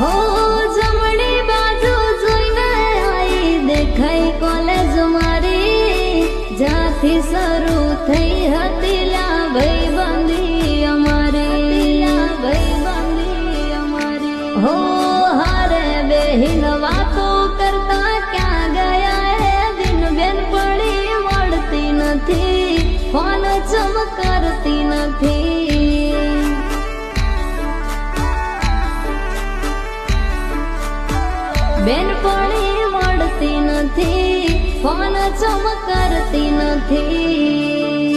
હો જમણી બાજુ જોઈને આઈ દેખાઈ કોલેજ મારી, જ્યાંથી શરૂ થઈ હતી લા ભાઈબંધી અમારી, ભાઈબંધી અમારી. હો હારે બેહીન વાતો કરતા ક્યાં ગયા હે દિન, બેન પડી મળતી નથી, ફોન ચમ કરતી નથી. બેન પડી મળતી નથી, ફોન ચમ કરતી નથી.